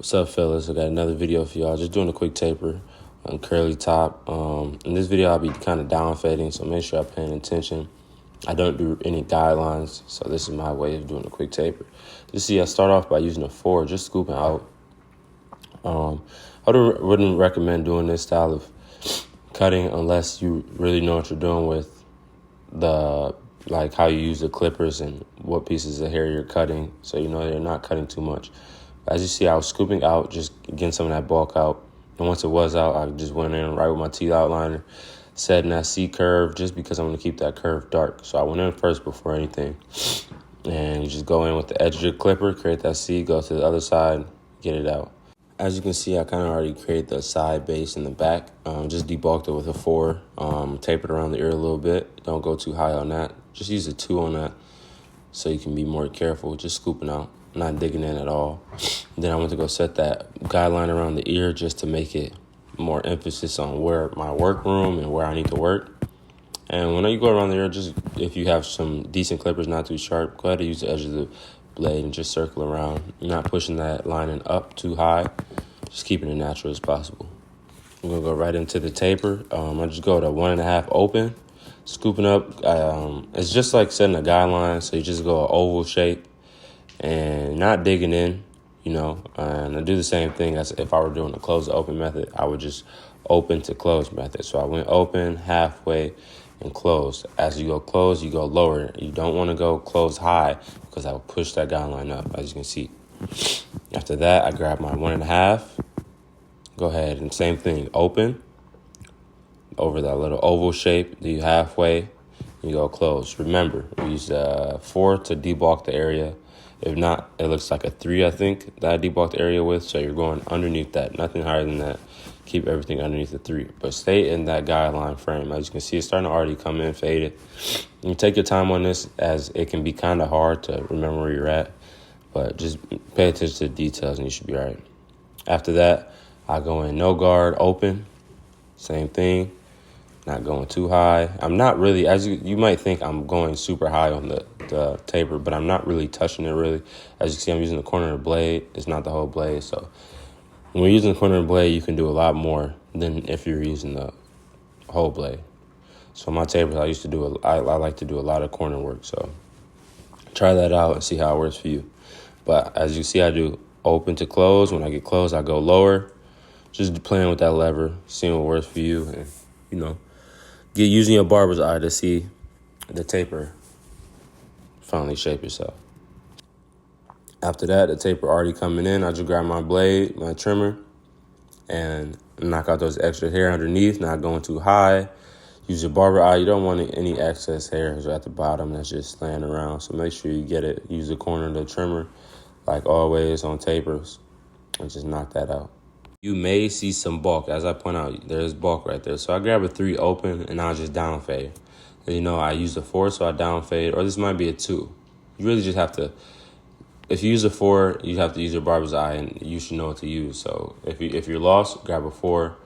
What's up, fellas? I got another video for y'all. Just doing a quick taper on curly top. In this video, I'll be kind of down fading, so make sure I'm paying attention. I don't do any guidelines, so this is my way of doing a quick taper. You see, I start off by using a 4, just scooping out. I wouldn't recommend doing this style of cutting unless you really know what you're doing with like how you use the clippers and what pieces of hair you're cutting, so you know you're not cutting too much. As you see, I was scooping out, just getting some of that bulk out. And once it was out, I just went in right with my teeth outliner, setting that C curve just because I'm going to keep that curve dark. So I went in first before anything. And you just go in with the edge of your clipper, create that C, go to the other side, get it out. As you can see, I kind of already created the side base in the back. Just debulked it with a 4, tapered around the ear a little bit. Don't go too high on that. Just use a 2 on that so you can be more careful, just scooping out. Not digging in at all. Then I went to go set that guideline around the ear just to make it more emphasis on where my workroom and where I need to work. And when you go around the ear, just if you have some decent clippers, not too sharp, go ahead and use the edge of the blade and just circle around. You're not pushing that lining up too high, just keeping it natural as possible. I'm gonna go right into the taper. I just go to 1.5 open, scooping up. It's just like setting a guideline, so you just go an oval shape. And not digging in, and I do the same thing as if I were doing a close to open method. I would just open to close method. So I went open, halfway, and close. As you go close, you go lower. You don't want to go close high because I will push that guideline up, as you can see. After that, I grab my 1.5. Go ahead and same thing, open over that little oval shape. Do you halfway, you go close. Remember, we use 4 to debulk the area. If not, it looks like a 3, I think, that I debulked the area with. So you're going underneath that, nothing higher than that. Keep everything underneath the 3. But stay in that guideline frame. As you can see, it's starting to already come in faded. You take your time on this, as it can be kind of hard to remember where you're at. But just pay attention to the details and you should be all right. After that, I go in no guard, open. Same thing. Not going too high. I'm not really, as you might think, I'm going super high on the taper, but I'm not really touching it really. As you see, I'm using the corner of the blade. It's not the whole blade. So when you're using the corner of the blade, you can do a lot more than if you're using the whole blade. So my tapers, I like to do a lot of corner work. So try that out and see how it works for you. But as you see, I do open to close. When I get close, I go lower. Just playing with that lever, seeing what works for you, and get using your barber's eye to see the taper finally shape itself. After that, the taper already coming in, I just grab my blade, my trimmer, and knock out those extra hair underneath, not going too high. Use your barber eye. You don't want any excess hairs at the bottom that's just laying around, so make sure you get it. Use the corner of the trimmer, like always on tapers, and just knock that out. You may see some bulk. As I point out, there's bulk right there. So I grab a 3 open and I'll just down fade. I use a 4, so I down fade, or this might be a 2. You really just have to, if you use a 4, you have to use your barber's eye and you should know what to use. So if you're lost, grab a 4,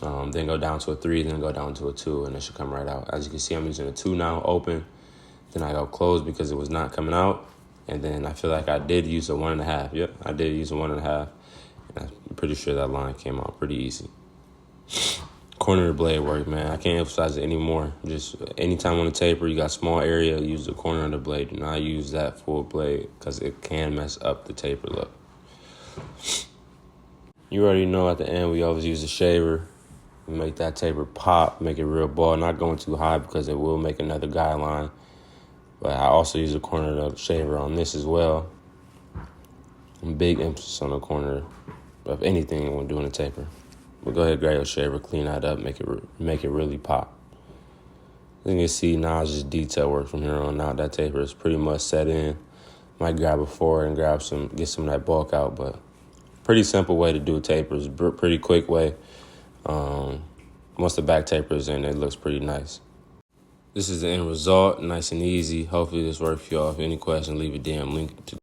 then go down to a 3, then go down to a 2, and it should come right out. As you can see, I'm using a 2 now, open. Then I go close because it was not coming out. And then I feel like I did use a 1.5. Yep, I did use a 1.5. I'm pretty sure that line came out pretty easy. Corner of the blade work, man. I can't emphasize it anymore. Just anytime on the taper, you got small area, use the corner of the blade. Do not use that full blade because it can mess up the taper look. You already know at the end, we always use a shaver. Make that taper pop, make it real bald. Not going too high because it will make another guideline. But I also use the corner of the shaver on this as well. Big emphasis on the corner of anything when doing a taper. But go ahead, grab your shaver, clean that up, make it really pop. As you can see, now it's just detail work from here on out. That taper is pretty much set in. Might grab a 4 and get some of that bulk out, but pretty simple way to do tapers. Pretty quick way. Once the back taper is in, it looks pretty nice. This is the end result, nice and easy. Hopefully this worked for y'all. If any questions, leave a DM link to